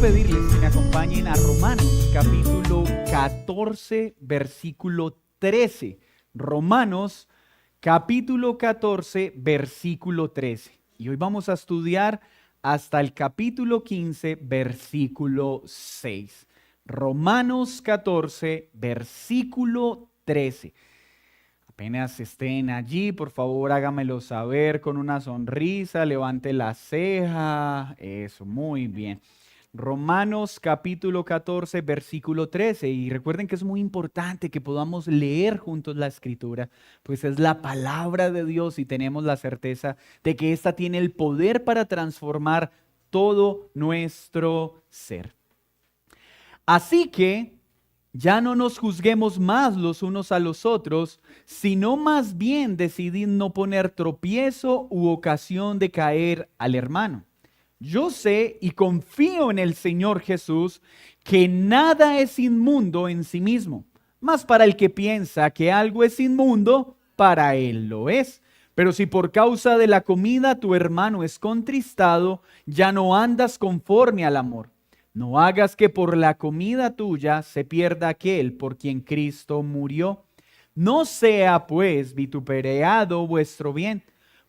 pedirles que me acompañen a Romanos capítulo 14, versículo 13. Romanos capítulo 14, versículo 13. Y hoy vamos a estudiar hasta el capítulo 15, versículo 6. Romanos 14, versículo 13. Apenas estén allí, por favor hágamelo saber con una sonrisa, levante la ceja. Eso, muy bien. Romanos capítulo 14, versículo 13. Y recuerden que es muy importante que podamos leer juntos la escritura, pues es la palabra de Dios y tenemos la certeza de que ésta tiene el poder para transformar todo nuestro ser. Así que ya no nos juzguemos más los unos a los otros, sino más bien decidid no poner tropiezo u ocasión de caer al hermano. Yo sé y confío en el Señor Jesús que nada es inmundo en sí mismo, mas para el que piensa que algo es inmundo, para él lo es. Pero si por causa de la comida tu hermano es contristado, ya no andas conforme al amor. No hagas que por la comida tuya se pierda aquel por quien Cristo murió. No sea pues vituperado vuestro bien,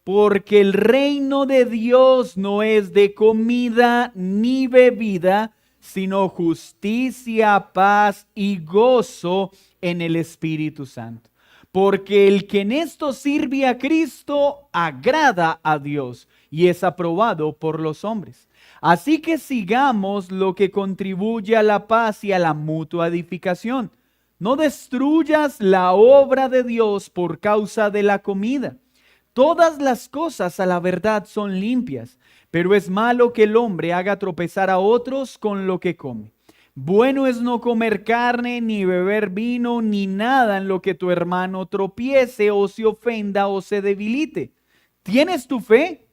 porque el reino de Dios no es de comida ni bebida, sino justicia, paz y gozo en el Espíritu Santo. Porque el que en esto sirve a Cristo agrada a Dios y es aprobado por los hombres. Así que sigamos lo que contribuye a la paz y a la mutua edificación. No destruyas la obra de Dios por causa de la comida. Todas las cosas a la verdad son limpias, pero es malo que el hombre haga tropezar a otros con lo que come. Bueno es no comer carne, ni beber vino, ni nada en lo que tu hermano tropiece o se ofenda o se debilite. ¿Tienes tu fe?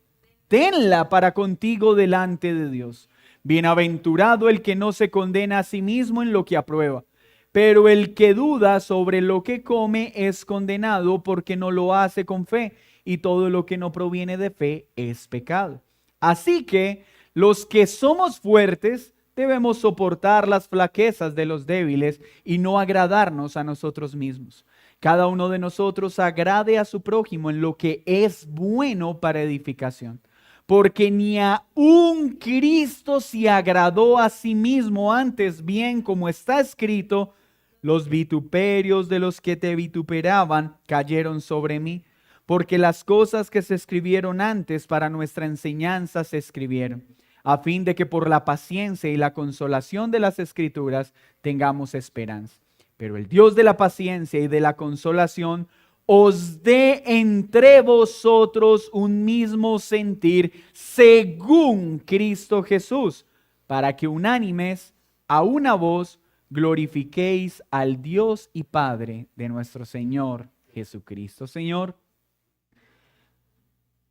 Tenla para contigo delante de Dios. Bienaventurado el que no se condena a sí mismo en lo que aprueba, pero el que duda sobre lo que come es condenado porque no lo hace con fe, y todo lo que no proviene de fe es pecado. Así que los que somos fuertes debemos soportar las flaquezas de los débiles y no agradarnos a nosotros mismos. Cada uno de nosotros agrade a su prójimo en lo que es bueno para edificación. Porque ni aun Cristo se agradó a sí mismo, antes bien, como está escrito, los vituperios de los que te vituperaban cayeron sobre mí, porque las cosas que se escribieron antes para nuestra enseñanza se escribieron, a fin de que por la paciencia y la consolación de las Escrituras tengamos esperanza. Pero el Dios de la paciencia y de la consolación os dé entre vosotros un mismo sentir según Cristo Jesús, para que unánimes a una voz glorifiquéis al Dios y Padre de nuestro Señor Jesucristo. Señor,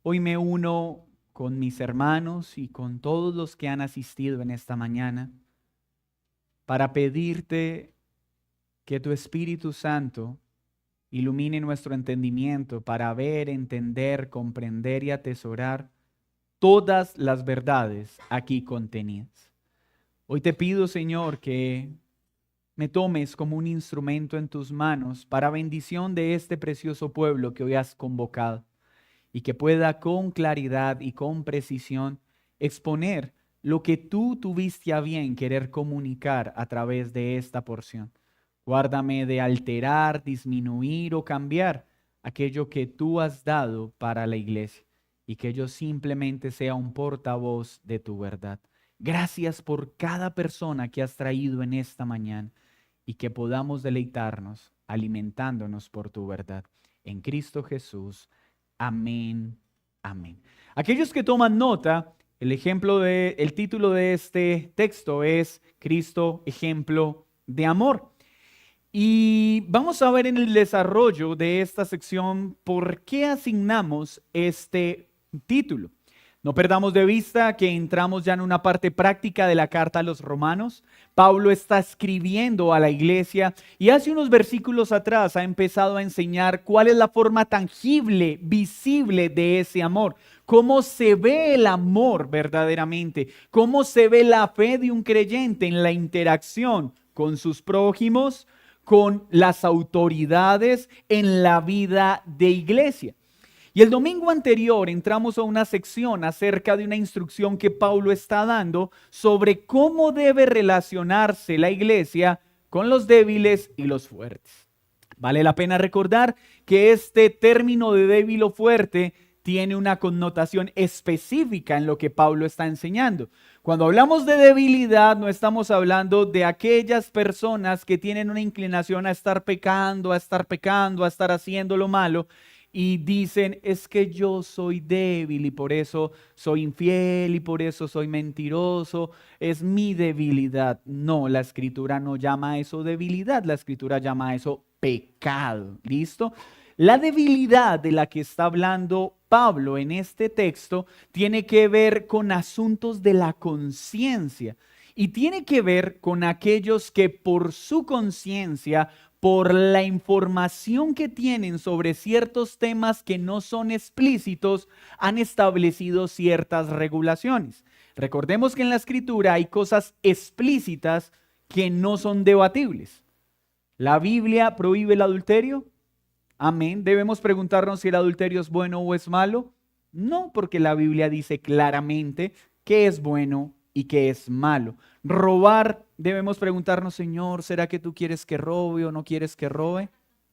hoy me uno con mis hermanos y con todos los que han asistido en esta mañana para pedirte que tu Espíritu Santo ilumine nuestro entendimiento para ver, entender, comprender y atesorar todas las verdades aquí contenidas. Hoy te pido, Señor, que me tomes como un instrumento en tus manos para bendición de este precioso pueblo que hoy has convocado y que pueda con claridad y con precisión exponer lo que tú tuviste a bien querer comunicar a través de esta porción. Guárdame de alterar, disminuir o cambiar aquello que tú has dado para la iglesia y que yo simplemente sea un portavoz de tu verdad. Gracias por cada persona que has traído en esta mañana y que podamos deleitarnos alimentándonos por tu verdad. En Cristo Jesús. Amén. Amén. Aquellos que toman nota, el título de este texto es Cristo, ejemplo de amor. Y vamos a ver en el desarrollo de esta sección por qué asignamos este título. No perdamos de vista que entramos ya en una parte práctica de la carta a los romanos. Pablo está escribiendo a la iglesia y hace unos versículos atrás ha empezado a enseñar cuál es la forma tangible, visible de ese amor. cómo se ve el amor verdaderamente, cómo se ve la fe de un creyente en la interacción con sus prójimos, con las autoridades en la vida de iglesia. Y el domingo anterior entramos a una sección acerca de una instrucción que Pablo está dando sobre cómo debe relacionarse la iglesia con los débiles y los fuertes. Vale la pena recordar que este término de débil o fuerte tiene una connotación específica en lo que Pablo está enseñando. Cuando hablamos de debilidad, no estamos hablando de aquellas personas que tienen una inclinación a estar pecando, a estar haciendo lo malo, y dicen, es que yo soy débil y por eso soy infiel y por eso soy mentiroso, es mi debilidad. No, la Escritura no llama a eso debilidad, la Escritura llama a eso pecado. ¿Listo? La debilidad de la que está hablando Pablo en este texto tiene que ver con asuntos de la conciencia y tiene que ver con aquellos que por su conciencia, por la información que tienen sobre ciertos temas que no son explícitos, han establecido ciertas regulaciones. Recordemos que en la Escritura hay cosas explícitas que no son debatibles. ¿La Biblia prohíbe el adulterio? Amén. ¿Debemos preguntarnos si el adulterio es bueno o es malo? No, porque la Biblia dice claramente que es bueno y que es malo. Robar, debemos preguntarnos, Señor, ¿será que tú quieres que robe o no quieres que robe?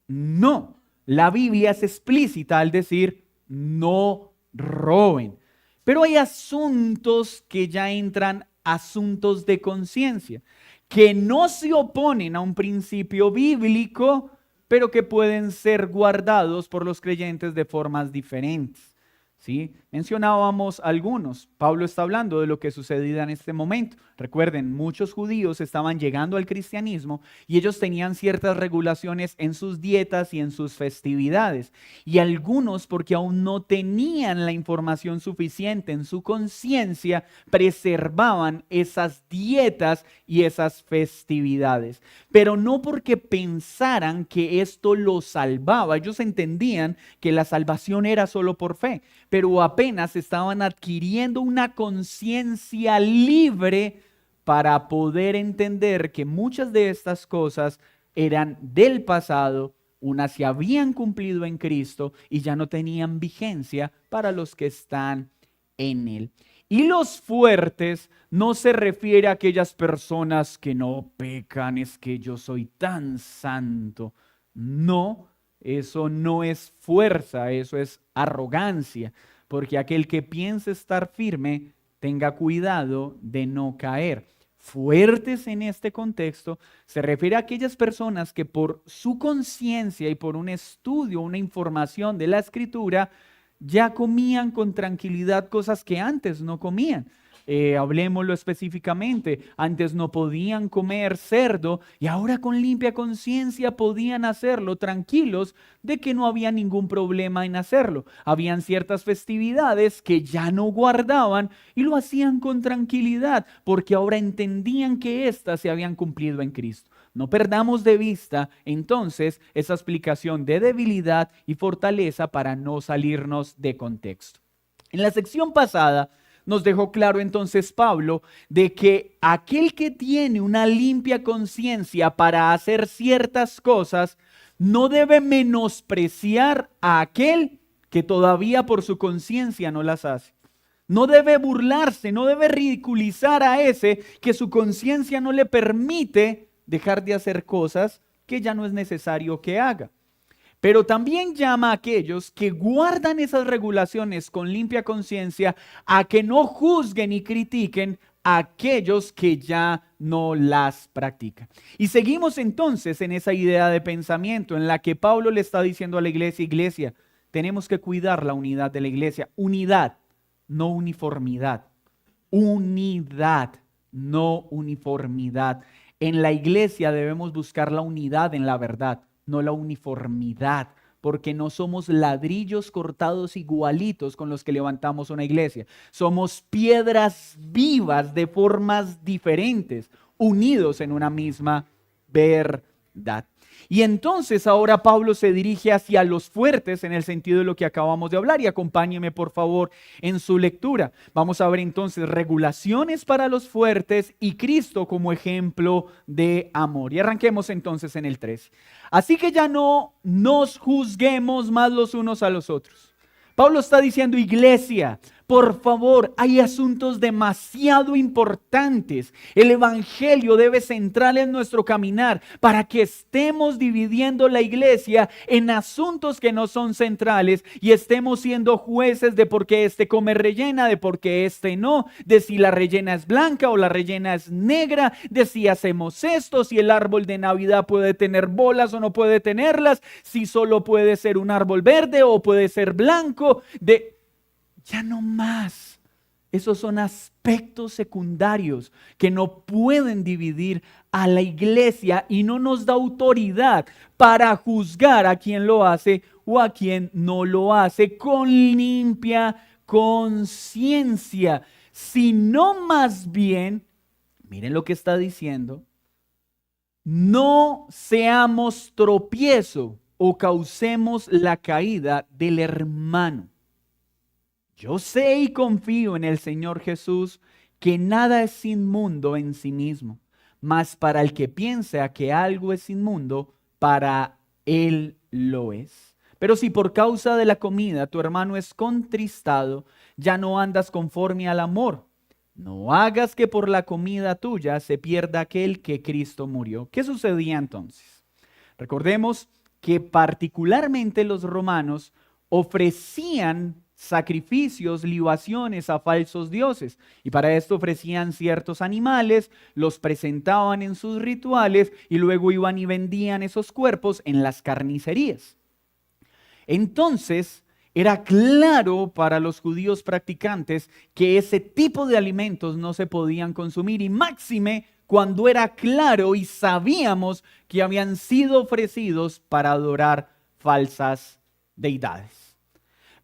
No, la Biblia es explícita al decir no roben. Pero hay asuntos que ya entran asuntos de conciencia, que no se oponen a un principio bíblico, pero que pueden ser guardados por los creyentes de formas diferentes. ¿Sí? Mencionábamos algunos. Pablo está hablando de lo que sucedía en este momento. Recuerden, muchos judíos estaban llegando al cristianismo y ellos tenían ciertas regulaciones en sus dietas y en sus festividades. Y algunos, porque aún no tenían la información suficiente en su conciencia, preservaban esas dietas y esas festividades. Pero no porque pensaran que esto los salvaba. Ellos entendían que la salvación era solo por fe, pero apenas estaban adquiriendo una conciencia libre para poder entender que muchas de estas cosas eran del pasado, unas se habían cumplido en Cristo y ya no tenían vigencia para los que están en Él. Y los fuertes no se refiere a aquellas personas que no pecan, es que yo soy tan santo. No, eso no es fuerza, eso es arrogancia, porque aquel que piensa estar firme, tenga cuidado de no caer. Fuertes en este contexto se refiere a aquellas personas que por su conciencia y por un estudio, una información de la Escritura, ya comían con tranquilidad cosas que antes no comían. Hablemoslo específicamente, antes no podían comer cerdo y ahora con limpia conciencia podían hacerlo tranquilos de que no había ningún problema en hacerlo. Habían ciertas festividades que ya no guardaban y lo hacían con tranquilidad porque ahora entendían que éstas se habían cumplido en Cristo. No perdamos de vista entonces esa explicación de debilidad y fortaleza para no salirnos de contexto. En la sección pasada nos dejó claro entonces Pablo de que aquel que tiene una limpia conciencia para hacer ciertas cosas no debe menospreciar a aquel que todavía por su conciencia no las hace. No debe burlarse, no debe ridiculizar a ese que su conciencia no le permite dejar de hacer cosas que ya no es necesario que haga. Pero también llama a aquellos que guardan esas regulaciones con limpia conciencia a que no juzguen y critiquen a aquellos que ya no las practican. Y seguimos entonces en esa idea de pensamiento en la que Pablo le está diciendo a la iglesia, iglesia, tenemos que cuidar la unidad de la iglesia. Unidad, no uniformidad. Unidad, no uniformidad. En la iglesia debemos buscar la unidad en la verdad, no la uniformidad, porque no somos ladrillos cortados igualitos con los que levantamos una iglesia. Somos piedras vivas de formas diferentes, unidos en una misma verdad. Y entonces ahora Pablo se dirige hacia los fuertes en el sentido de lo que acabamos de hablar y acompáñeme por favor en su lectura. Vamos a ver entonces regulaciones para los fuertes y Cristo como ejemplo de amor. Y arranquemos entonces en el 13. Así que ya no nos juzguemos más los unos a los otros. Pablo está diciendo, iglesia, por favor, hay asuntos demasiado importantes. El evangelio debe centrar en nuestro caminar para que estemos dividiendo la iglesia en asuntos que no son centrales y estemos siendo jueces de por qué este come rellena, de por qué este no, de si la rellena es blanca o la rellena es negra, de si hacemos esto, si el árbol de Navidad puede tener bolas o no puede tenerlas, si solo puede ser un árbol verde o puede ser blanco. Ya no más. Esos son aspectos secundarios que no pueden dividir a la iglesia y no nos da autoridad para juzgar a quien lo hace o a quien no lo hace con limpia conciencia, sino más bien, miren lo que está diciendo, no seamos tropiezo o causemos la caída del hermano. Yo sé y confío en el Señor Jesús que nada es inmundo en sí mismo, mas para el que piensa que algo es inmundo, para él lo es. Pero si por causa de la comida tu hermano es contristado, ya no andas conforme al amor. No hagas que por la comida tuya se pierda aquel que Cristo murió. ¿Qué sucedía entonces? Recordemos que particularmente los romanos ofrecían sacrificios, libaciones a falsos dioses. Y para esto ofrecían ciertos animales, los presentaban en sus rituales y luego iban y vendían esos cuerpos en las carnicerías. Entonces, era claro para los judíos practicantes que ese tipo de alimentos no se podían consumir y máxime cuando era claro y sabíamos que habían sido ofrecidos para adorar falsas deidades.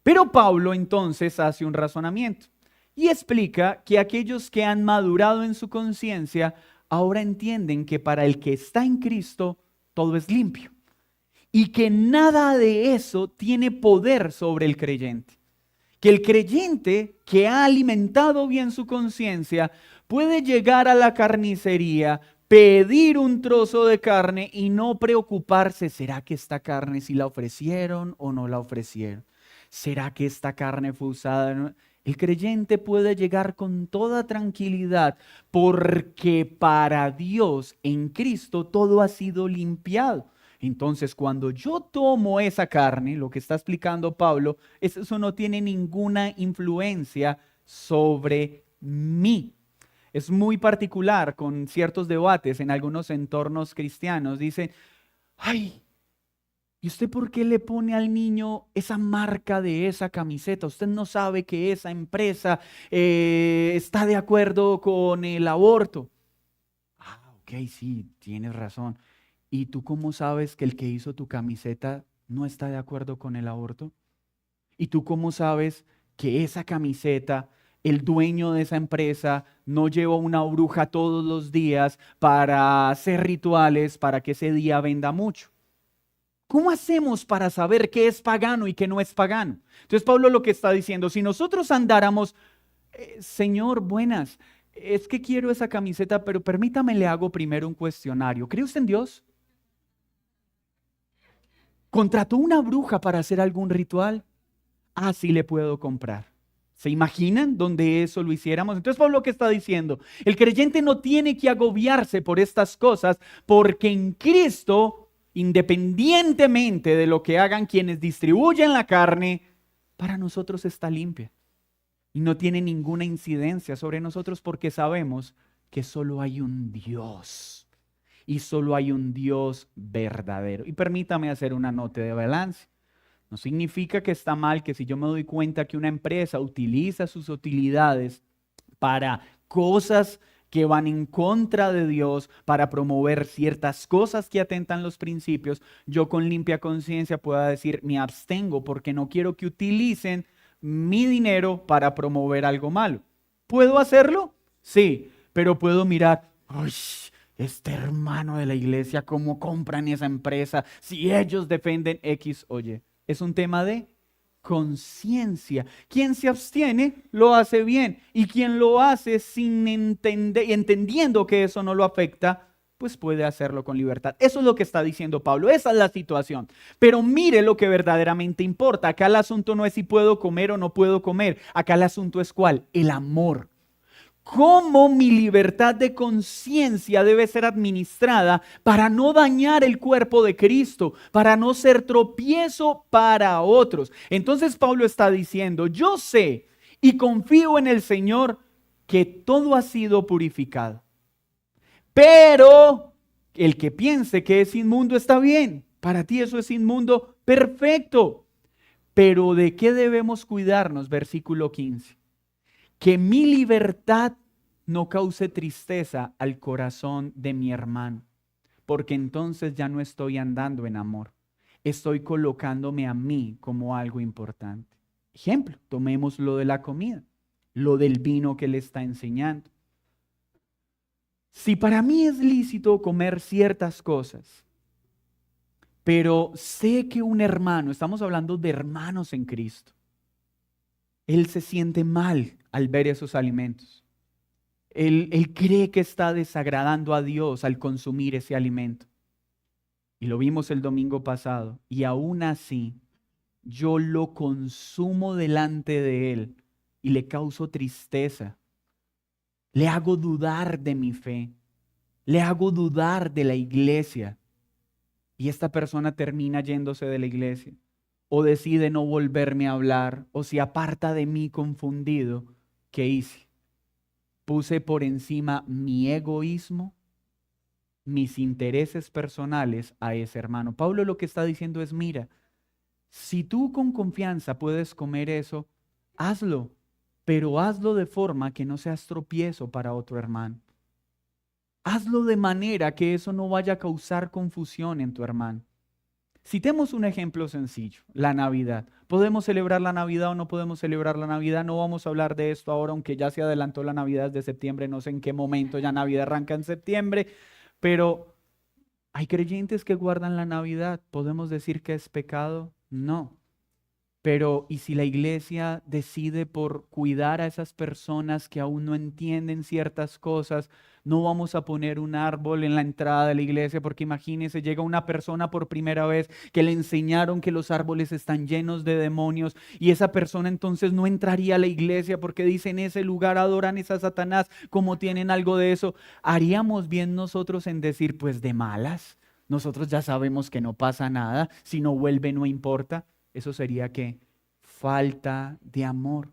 Pero Pablo entonces hace un razonamiento y explica que aquellos que han madurado en su conciencia ahora entienden que para el que está en Cristo todo es limpio y que nada de eso tiene poder sobre el creyente. Que el creyente que ha alimentado bien su conciencia puede llegar a la carnicería, pedir un trozo de carne y no preocuparse, ¿será que esta carne sí la ofrecieron o no la ofrecieron? ¿Será que esta carne fue usada? El creyente puede llegar con toda tranquilidad porque para Dios en Cristo todo ha sido limpiado. Entonces, cuando yo tomo esa carne, lo que está explicando Pablo, eso no tiene ninguna influencia sobre mí. Es muy particular con ciertos debates en algunos entornos cristianos. Dicen, ay, ¿y usted por qué le pone al niño esa marca de esa camiseta? Usted no sabe que esa empresa está de acuerdo con el aborto. Ah, ok, sí, tienes razón. ¿Y tú cómo sabes que el que hizo tu camiseta no está de acuerdo con el aborto? ¿Y tú cómo sabes que esa camiseta, el dueño de esa empresa, no lleva una bruja todos los días para hacer rituales para que ese día venda mucho? ¿Cómo hacemos para saber qué es pagano y qué no es pagano? Entonces Pablo lo que está diciendo, si nosotros andáramos, Señor, buenas, es que quiero esa camiseta, pero permítame le hago primero un cuestionario. ¿Cree usted en Dios? ¿Contrató una bruja para hacer algún ritual? Ah, sí le puedo comprar. ¿Se imaginan donde eso lo hiciéramos? Entonces Pablo, ¿qué está diciendo? El creyente no tiene que agobiarse por estas cosas porque en Cristo, independientemente de lo que hagan quienes distribuyen la carne, para nosotros está limpia. Y no tiene ninguna incidencia sobre nosotros porque sabemos que solo hay un Dios. Y solo hay un Dios verdadero. Y permítame hacer una nota de balance. No significa que está mal que si yo me doy cuenta que una empresa utiliza sus utilidades para cosas que van en contra de Dios, para promover ciertas cosas que atentan los principios, yo con limpia conciencia pueda decir, me abstengo porque no quiero que utilicen mi dinero para promover algo malo. ¿Puedo hacerlo? Sí, pero puedo mirar, ¡ay! este hermano de la iglesia, ¿cómo compran esa empresa si ellos defenden X o Y? Es un tema de conciencia. Quien se abstiene lo hace bien, y quien lo hace sin entender, entendiendo que eso no lo afecta, pues puede hacerlo con libertad. Eso es lo que está diciendo Pablo, esa es la situación. Pero mire lo que verdaderamente importa. Acá el asunto no es si puedo comer o no puedo comer. Acá el asunto es ¿cuál? El amor. ¿Cómo mi libertad de conciencia debe ser administrada para no dañar el cuerpo de Cristo, para no ser tropiezo para otros? Entonces Pablo está diciendo, yo sé y confío en el Señor que todo ha sido purificado. Pero el que piense que es inmundo está bien. Para ti eso es inmundo, perfecto. Pero ¿de qué debemos cuidarnos? Versículo 15. Que mi libertad no cause tristeza al corazón de mi hermano, porque entonces ya no estoy andando en amor. Estoy colocándome a mí como algo importante. Ejemplo, tomemos lo de la comida, lo del vino que le está enseñando. Si para mí es lícito comer ciertas cosas, pero sé que un hermano, estamos hablando de hermanos en Cristo, él se siente mal al ver esos alimentos. Él cree que está desagradando a Dios al consumir ese alimento. Y lo vimos el domingo pasado. Y aún así, yo lo consumo delante de Él y le causo tristeza. Le hago dudar de mi fe. Le hago dudar de la iglesia. Y esta persona termina yéndose de la iglesia. O decide no volverme a hablar. O se aparta de mí confundido. ¿Qué hice? Puse por encima mi egoísmo, mis intereses personales a ese hermano. Pablo lo que está diciendo es, mira, si tú con confianza puedes comer eso, hazlo, pero hazlo de forma que no seas tropiezo para otro hermano. Hazlo de manera que eso no vaya a causar confusión en tu hermano. Citemos un ejemplo sencillo, la Navidad. ¿Podemos celebrar la Navidad o no podemos celebrar la Navidad? No vamos a hablar de esto ahora, aunque ya se adelantó la Navidad de septiembre, no sé en qué momento ya Navidad arranca en septiembre, pero ¿hay creyentes que guardan la Navidad? ¿Podemos decir que es pecado? No. Pero, ¿y si la iglesia decide por cuidar a esas personas que aún no entienden ciertas cosas? No vamos a poner un árbol en la entrada de la iglesia porque imagínense, llega una persona por primera vez que le enseñaron que los árboles están llenos de demonios y esa persona entonces no entraría a la iglesia porque dice en ese lugar adoran a Satanás, como tienen algo de eso. ¿Haríamos bien nosotros en decir pues de malas? Nosotros ya sabemos que no pasa nada, si no vuelve no importa. Eso sería que falta de amor.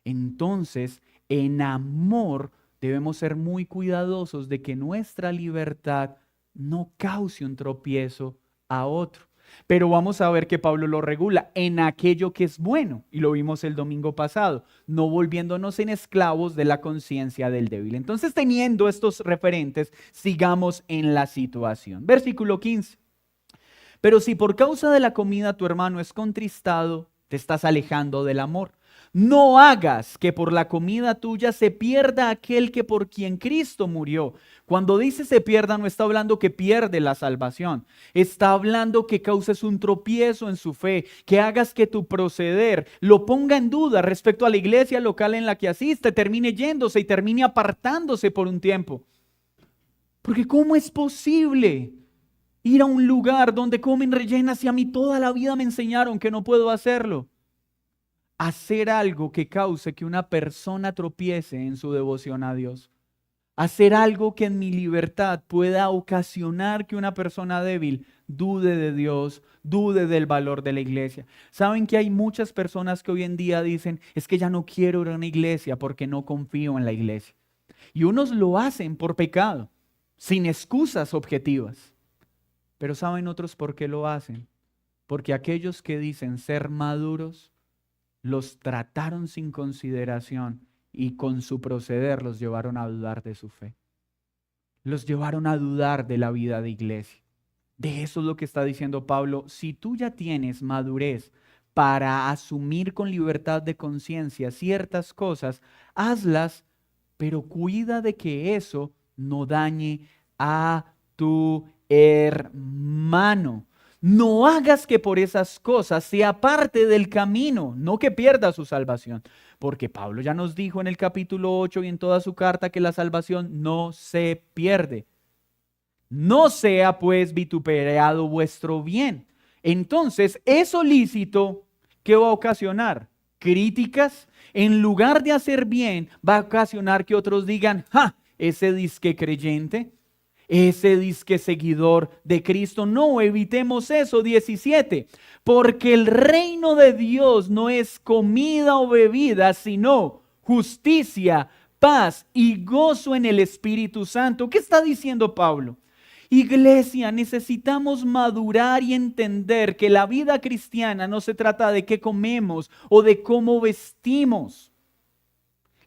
Entonces, en amor debemos ser muy cuidadosos de que nuestra libertad no cause un tropiezo a otro. Pero vamos a ver que Pablo lo regula en aquello que es bueno, y lo vimos el domingo pasado, no volviéndonos en esclavos de la conciencia del débil. Entonces, teniendo estos referentes, sigamos en la situación. Versículo 15. Pero si por causa de la comida tu hermano es contristado, te estás alejando del amor. No hagas que por la comida tuya se pierda aquel que por quien Cristo murió. Cuando dice se pierda, no está hablando que pierde la salvación. Está hablando que causes un tropiezo en su fe, que hagas que tu proceder lo ponga en duda respecto a la iglesia local en la que asiste, termine yéndose y termine apartándose por un tiempo. Porque ¿cómo es posible ir a un lugar donde comen rellenas y a mí toda la vida me enseñaron que no puedo hacerlo? Hacer algo que cause que una persona tropiece en su devoción a Dios. Hacer algo que en mi libertad pueda ocasionar que una persona débil dude de Dios, dude del valor de la iglesia. ¿Saben que hay muchas personas que hoy en día dicen, es que ya no quiero ir a una iglesia porque no confío en la iglesia? Y unos lo hacen por pecado, sin excusas objetivas. Pero ¿saben otros por qué lo hacen? Porque aquellos que dicen ser maduros, los trataron sin consideración y con su proceder los llevaron a dudar de su fe. Los llevaron a dudar de la vida de iglesia. De eso es lo que está diciendo Pablo. Si tú ya tienes madurez para asumir con libertad de conciencia ciertas cosas, hazlas, pero cuida de que eso no dañe a tu hermano. No hagas que por esas cosas sea parte del camino, no que pierda su salvación. Porque Pablo ya nos dijo en el capítulo 8 y en toda su carta que la salvación no se pierde. No sea pues vituperado vuestro bien. Entonces, eso lícito, ¿qué va a ocasionar? Críticas. En lugar de hacer bien, va a ocasionar que otros digan, ¡ja! Ese disque creyente, ese disque seguidor de Cristo. No, evitemos eso. 17. Porque el reino de Dios no es comida o bebida, sino justicia, paz y gozo en el Espíritu Santo. ¿Qué está diciendo Pablo? Iglesia, necesitamos madurar y entender que la vida cristiana no se trata de qué comemos o de cómo vestimos.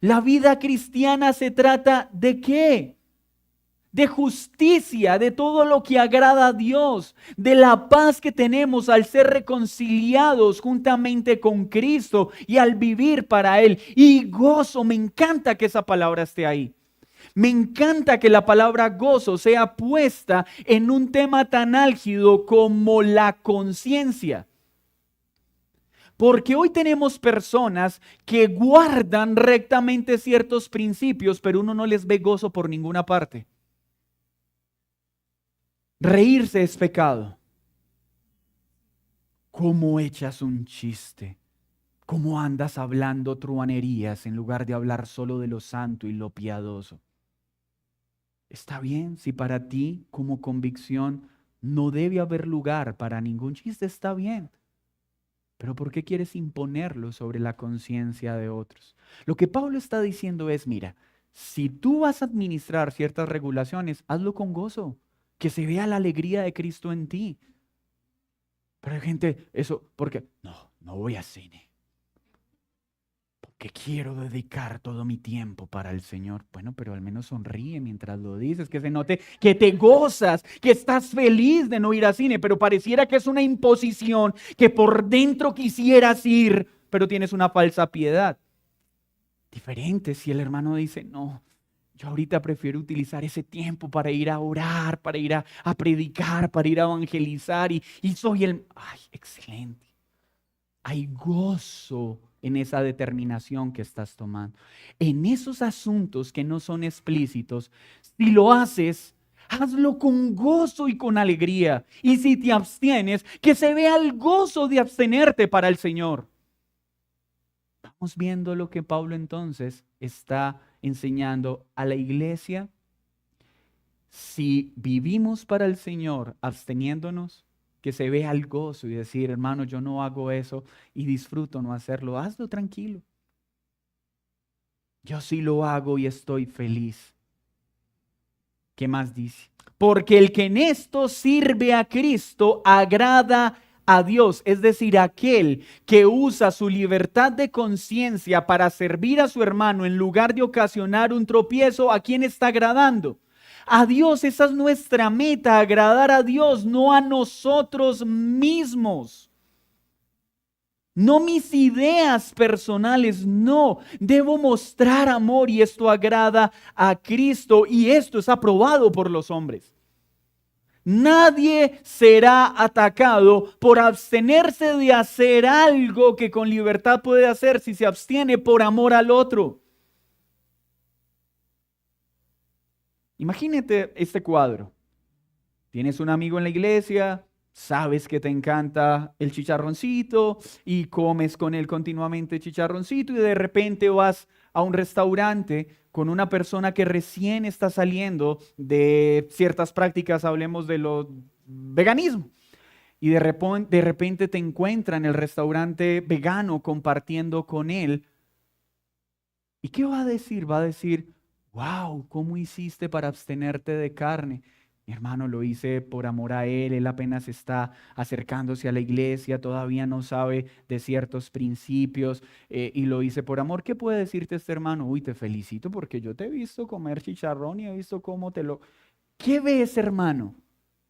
La vida cristiana se trata de qué? De justicia, de todo lo que agrada a Dios, de la paz que tenemos al ser reconciliados juntamente con Cristo y al vivir para Él. Y gozo, me encanta que esa palabra esté ahí. Me encanta que la palabra gozo sea puesta en un tema tan álgido como la conciencia. Porque hoy tenemos personas que guardan rectamente ciertos principios, pero uno no les ve gozo por ninguna parte. Reírse es pecado. ¿Cómo echas un chiste? ¿Cómo andas hablando truanerías en lugar de hablar solo de lo santo y lo piadoso? Está bien, si para ti como convicción no debe haber lugar para ningún chiste, está bien. Pero ¿por qué quieres imponerlo sobre la conciencia de otros? Lo que Pablo está diciendo es, mira, si tú vas a administrar ciertas regulaciones, hazlo con gozo, que se vea la alegría de Cristo en ti. Pero hay gente, eso, porque no voy a cine. Que quiero dedicar todo mi tiempo para el Señor. Bueno, pero al menos sonríe mientras lo dices, que se note que te gozas, que estás feliz de no ir al cine, pero pareciera que es una imposición, que por dentro quisieras ir, pero tienes una falsa piedad. Diferente si el hermano dice, no, yo ahorita prefiero utilizar ese tiempo para ir a orar, para ir a predicar, para ir a evangelizar y soy el... ¡Ay, excelente! Hay gozo en esa determinación que estás tomando. En esos asuntos que no son explícitos, si lo haces, hazlo con gozo y con alegría. Y si te abstienes, que se vea el gozo de abstenerte para el Señor. Vamos viendo lo que Pablo entonces está enseñando a la iglesia. Si vivimos para el Señor absteniéndonos, que se vea el gozo y decir, hermano, yo no hago eso y disfruto no hacerlo. Hazlo tranquilo. Yo sí lo hago y estoy feliz. ¿Qué más dice? Porque el que en esto sirve a Cristo agrada a Dios, es decir, aquel que usa su libertad de conciencia para servir a su hermano en lugar de ocasionar un tropiezo, ¿a quién está agradando? A Dios. Esa es nuestra meta, agradar a Dios, no a nosotros mismos. No mis ideas personales, no. Debo mostrar amor y esto agrada a Cristo y esto es aprobado por los hombres. Nadie será atacado por abstenerse de hacer algo que con libertad puede hacer si se abstiene por amor al otro. Imagínate este cuadro. Tienes un amigo en la iglesia, sabes que te encanta el chicharroncito y comes con él continuamente chicharroncito y de repente vas a un restaurante con una persona que recién está saliendo de ciertas prácticas, hablemos de lo veganismo. Y de repente te encuentra en el restaurante vegano compartiendo con él. ¿Y qué va a decir? Va a decir, wow, ¿cómo hiciste para abstenerte de carne? Mi hermano, lo hice por amor a él apenas está acercándose a la iglesia, todavía no sabe de ciertos principios y lo hice por amor. ¿Qué puede decirte este hermano? Uy, te felicito porque yo te he visto comer chicharrón y he visto cómo te lo... ¿Qué ves, hermano?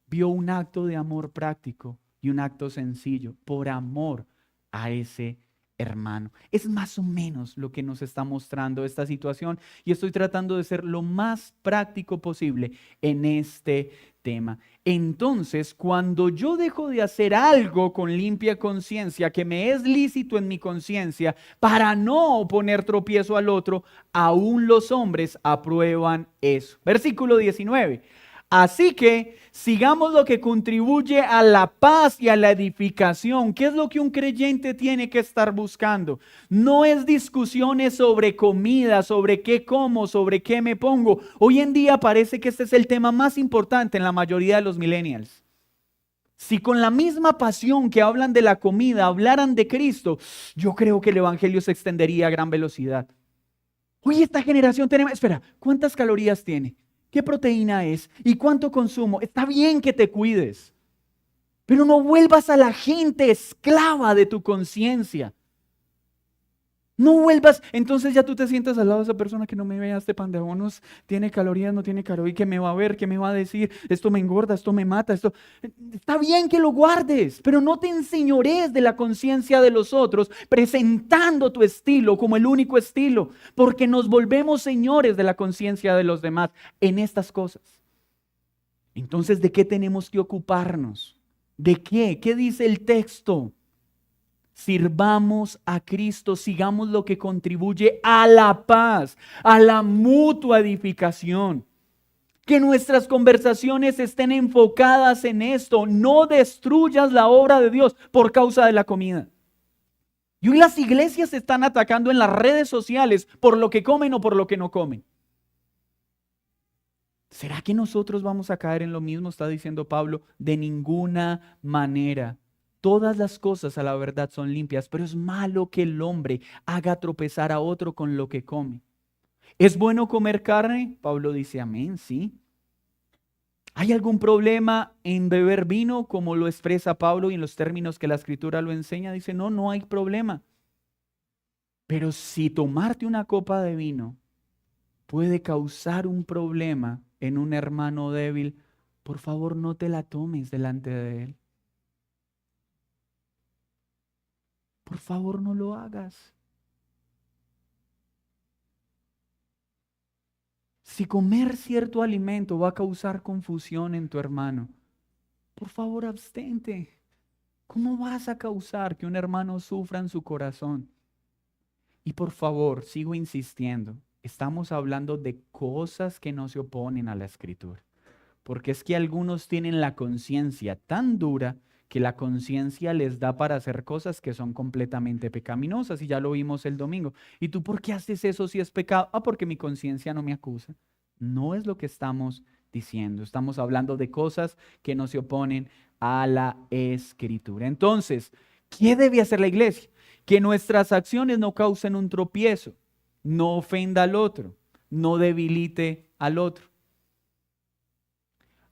Vio un acto de amor práctico y un acto sencillo por amor a ese hermano. Es más o menos lo que nos está mostrando esta situación y estoy tratando de ser lo más práctico posible en este tema. Entonces, cuando yo dejo de hacer algo con limpia conciencia, que me es lícito en mi conciencia, para no poner tropiezo al otro, aún los hombres aprueban eso. Versículo 19. Así que sigamos lo que contribuye a la paz y a la edificación. ¿Qué es lo que un creyente tiene que estar buscando? No es discusiones sobre comida, sobre qué como, sobre qué me pongo. Hoy en día parece que este es el tema más importante en la mayoría de los millennials. Si con la misma pasión que hablan de la comida hablaran de Cristo, yo creo que el evangelio se extendería a gran velocidad. Oye, esta generación tenemos, espera, ¿cuántas calorías tiene? ¿Qué proteína es? ¿Y cuánto consumo? Está bien que te cuides, pero no vuelvas a la gente esclava de tu conciencia. No vuelvas, entonces ya tú te sientas al lado de esa persona que no me vea, este pan de bonos tiene calorías, no tiene calorías, que me va a ver, que me va a decir, esto me engorda, esto me mata, esto. Está bien que lo guardes, pero no te enseñores de la conciencia de los otros, presentando tu estilo como el único estilo, porque nos volvemos señores de la conciencia de los demás en estas cosas. Entonces, ¿de qué tenemos que ocuparnos? ¿De qué? ¿Qué dice el texto? Sirvamos a Cristo, sigamos lo que contribuye a la paz, a la mutua edificación. Que nuestras conversaciones estén enfocadas en esto. No destruyas la obra de Dios por causa de la comida. Y hoy las iglesias se están atacando en las redes sociales por lo que comen o por lo que no comen. ¿Será que nosotros vamos a caer en lo mismo? Está diciendo Pablo, de ninguna manera. Todas las cosas a la verdad son limpias, pero es malo que el hombre haga tropezar a otro con lo que come. ¿Es bueno comer carne? Pablo dice amén, sí. ¿Hay algún problema en beber vino como lo expresa Pablo y en los términos que la Escritura lo enseña? Dice, no, no hay problema. Pero si tomarte una copa de vino puede causar un problema en un hermano débil, por favor no te la tomes delante de él. Por favor, no lo hagas. Si comer cierto alimento va a causar confusión en tu hermano, por favor, abstente. ¿Cómo vas a causar que un hermano sufra en su corazón? Y por favor, sigo insistiendo, estamos hablando de cosas que no se oponen a la Escritura. Porque es que algunos tienen la conciencia tan dura que la conciencia les da para hacer cosas que son completamente pecaminosas, y ya lo vimos el domingo. ¿Y tú por qué haces eso si es pecado? Ah, porque mi conciencia no me acusa. No es lo que estamos diciendo. Estamos hablando de cosas que no se oponen a la Escritura. Entonces, ¿qué debe hacer la iglesia? Que nuestras acciones no causen un tropiezo, no ofenda al otro, no debilite al otro.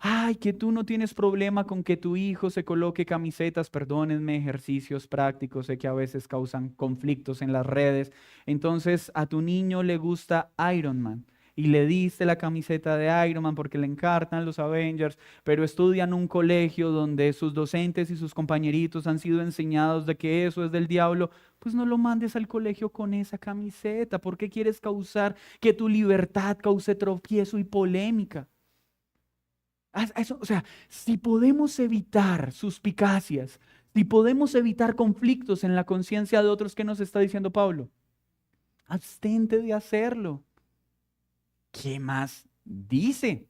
Ay, que tú no tienes problema con que tu hijo se coloque camisetas, perdónenme, ejercicios prácticos, sé que a veces causan conflictos en las redes. Entonces a tu niño le gusta Iron Man y le diste la camiseta de Iron Man porque le encantan los Avengers, pero estudia en un colegio donde sus docentes y sus compañeritos han sido enseñados de que eso es del diablo. Pues no lo mandes al colegio con esa camiseta. ¿Por qué quieres causar que tu libertad cause tropiezo y polémica? Eso, o sea, si podemos evitar suspicacias, si podemos evitar conflictos en la conciencia de otros, ¿qué nos está diciendo Pablo? Abstente de hacerlo. ¿Qué más dice?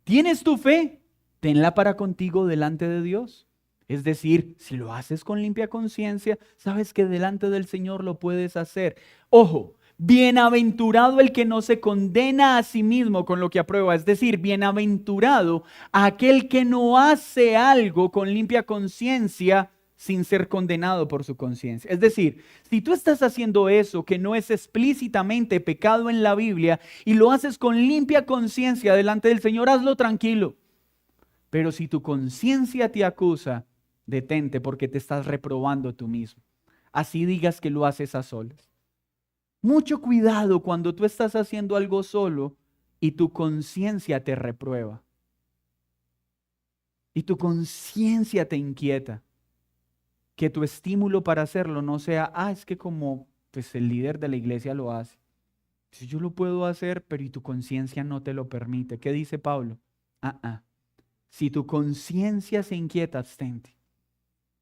¿Tienes tu fe? Tenla para contigo delante de Dios. Es decir, si lo haces con limpia conciencia, sabes que delante del Señor lo puedes hacer. Ojo, bienaventurado el que no se condena a sí mismo con lo que aprueba. Es decir, bienaventurado aquel que no hace algo con limpia conciencia sin ser condenado por su conciencia. Es decir, si tú estás haciendo eso que no es explícitamente pecado en la Biblia y lo haces con limpia conciencia delante del Señor, hazlo tranquilo. Pero si tu conciencia te acusa, detente porque te estás reprobando tú mismo. Así digas que lo haces a solas. Mucho cuidado cuando tú estás haciendo algo solo y tu conciencia te reprueba. Y tu conciencia te inquieta. que tu estímulo para hacerlo no sea, es que como pues el líder de la iglesia lo hace. Si yo lo puedo hacer, pero y tu conciencia no te lo permite. ¿Qué dice Pablo? Si tu conciencia se inquieta, abstente.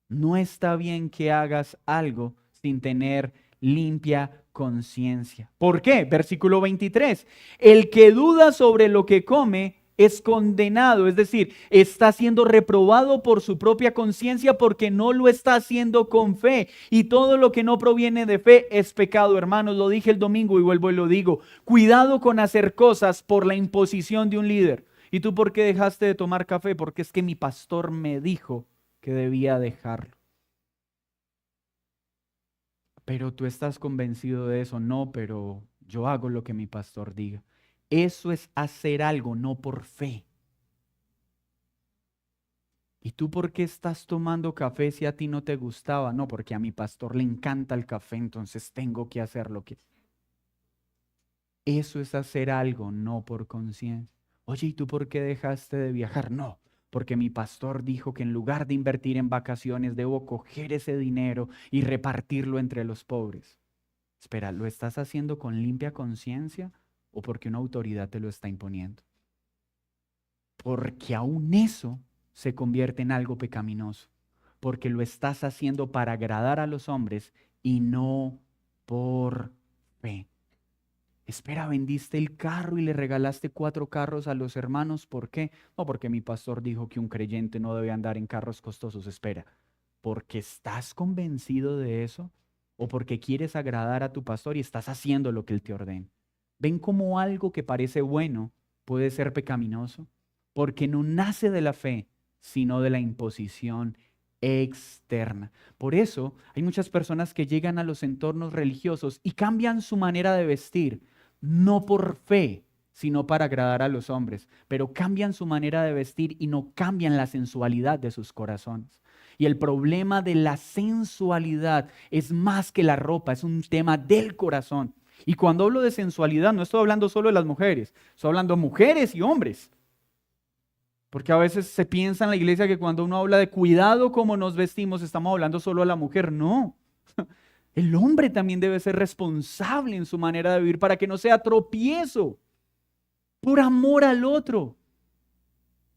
No está bien que hagas algo sin tener limpia conciencia. ¿Por qué? Versículo 23. El que duda sobre lo que come es condenado, es decir, está siendo reprobado por su propia conciencia porque no lo está haciendo con fe. Y todo lo que no proviene de fe es pecado, hermanos. Lo dije el domingo y vuelvo y lo digo. Cuidado con hacer cosas por la imposición de un líder. ¿Y tú por qué dejaste de tomar café? Porque es que mi pastor me dijo que debía dejarlo. Pero tú estás convencido de eso. No, pero yo hago lo que mi pastor diga. Eso es hacer algo, no por fe. ¿Y tú por qué estás tomando café si a ti no te gustaba? No, porque a mi pastor le encanta el café, entonces tengo que hacer lo que... Eso es hacer algo, no por conciencia. Oye, ¿y tú por qué dejaste de viajar? No, porque mi pastor dijo que en lugar de invertir en vacaciones, debo coger ese dinero y repartirlo entre los pobres. Espera, ¿lo estás haciendo con limpia conciencia o porque una autoridad te lo está imponiendo? Porque aún eso se convierte en algo pecaminoso, porque lo estás haciendo para agradar a los hombres y no por fe. Espera, vendiste el carro y le regalaste 4 carros a los hermanos. ¿Por qué? No, porque mi pastor dijo que un creyente no debe andar en carros costosos. Espera, ¿porque estás convencido de eso? ¿O porque quieres agradar a tu pastor y estás haciendo lo que él te ordena? ¿Ven cómo algo que parece bueno puede ser pecaminoso? Porque no nace de la fe, sino de la imposición externa. Por eso hay muchas personas que llegan a los entornos religiosos y cambian su manera de vestir no por fe, sino para agradar a los hombres, pero cambian su manera de vestir y no cambian la sensualidad de sus corazones. Y el problema de la sensualidad es más que la ropa, es un tema del corazón. Y cuando hablo de sensualidad, no estoy hablando solo de las mujeres, estoy hablando de mujeres y hombres. Porque a veces se piensa en la iglesia que cuando uno habla de cuidado como nos vestimos, estamos hablando solo a la mujer. No. El hombre también debe ser responsable en su manera de vivir para que no sea tropiezo, por amor al otro,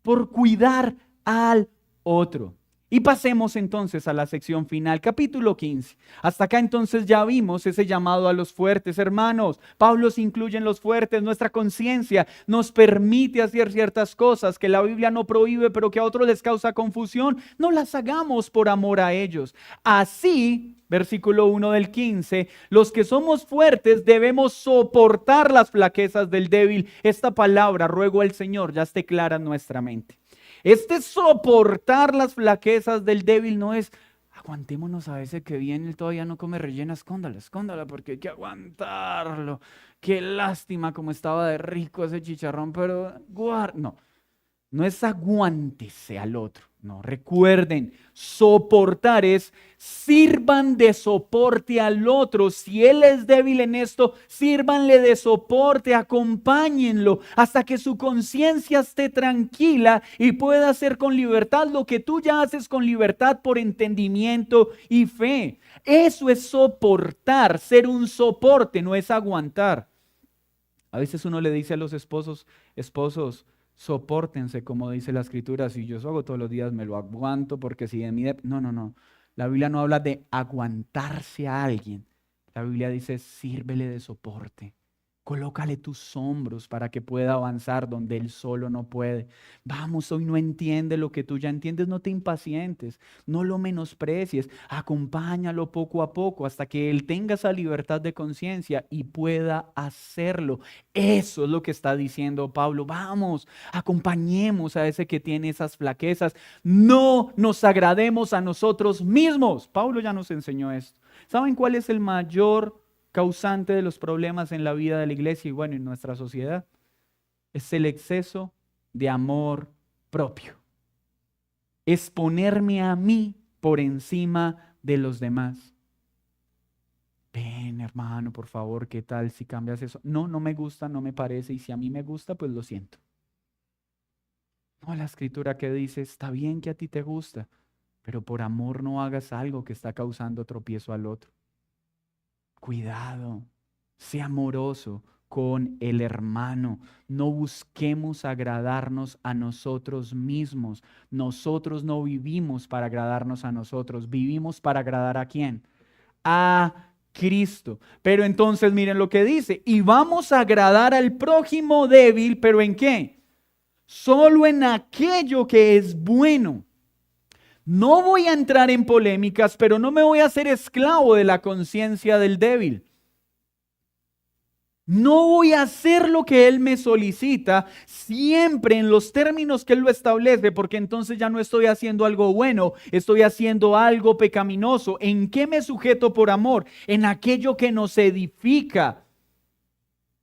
por cuidar al otro. Y pasemos entonces a la sección final, capítulo 15. Hasta acá entonces ya vimos ese llamado a los fuertes, hermanos. Pablo se incluye en los fuertes. Nuestra conciencia nos permite hacer ciertas cosas que la Biblia no prohíbe, pero que a otros les causa confusión. No las hagamos por amor a ellos. Así, versículo 1 del 15, los que somos fuertes debemos soportar las flaquezas del débil. Esta palabra, ruego al Señor, ya esté clara en nuestra mente. Este soportar las flaquezas del débil no es aguantémonos a veces que viene, él todavía no come rellena, escóndala, porque hay que aguantarlo. Qué lástima como estaba de rico ese chicharrón, pero no. No es aguántese al otro, no. Recuerden, soportar es sirvan de soporte al otro. Si él es débil en esto, sírvanle de soporte, acompáñenlo hasta que su conciencia esté tranquila y pueda hacer con libertad lo que tú ya haces con libertad por entendimiento y fe. Eso es soportar, ser un soporte, no es aguantar. A veces uno le dice a los esposos, sopórtense, como dice la escritura. Si yo eso hago todos los días, me lo aguanto porque si de mí... No. La Biblia no habla de aguantarse a alguien. La Biblia dice, sírvele de soporte. Colócale tus hombros para que pueda avanzar donde él solo no puede. Vamos, hoy no entiende lo que tú ya entiendes, no te impacientes, no lo menosprecies, acompáñalo poco a poco hasta que él tenga esa libertad de conciencia y pueda hacerlo. Eso es lo que está diciendo Pablo. Vamos, acompañemos a ese que tiene esas flaquezas. No nos agrademos a nosotros mismos. Pablo ya nos enseñó esto. ¿Saben cuál es el mayor causante de los problemas en la vida de la iglesia y bueno, en nuestra sociedad? Es el exceso de amor propio. Es ponerme a mí por encima de los demás. Ven, hermano, por favor, ¿qué tal si cambias eso? No, no me gusta, no me parece, y si a mí me gusta, pues lo siento. No, la escritura que dice, está bien que a ti te gusta, pero por amor no hagas algo que está causando tropiezo al otro. Cuidado, sea amoroso con el hermano. No busquemos agradarnos a nosotros mismos. Nosotros no vivimos para agradarnos a nosotros. Vivimos para agradar ¿a quién? A Cristo. Pero entonces miren lo que dice. Y vamos a agradar al prójimo débil, ¿pero en qué? Solo en aquello que es bueno. No voy a entrar en polémicas, pero no me voy a hacer esclavo de la conciencia del débil. No voy a hacer lo que Él me solicita siempre en los términos que Él lo establece, porque entonces ya no estoy haciendo algo bueno, estoy haciendo algo pecaminoso. ¿En qué me sujeto por amor? En aquello que nos edifica.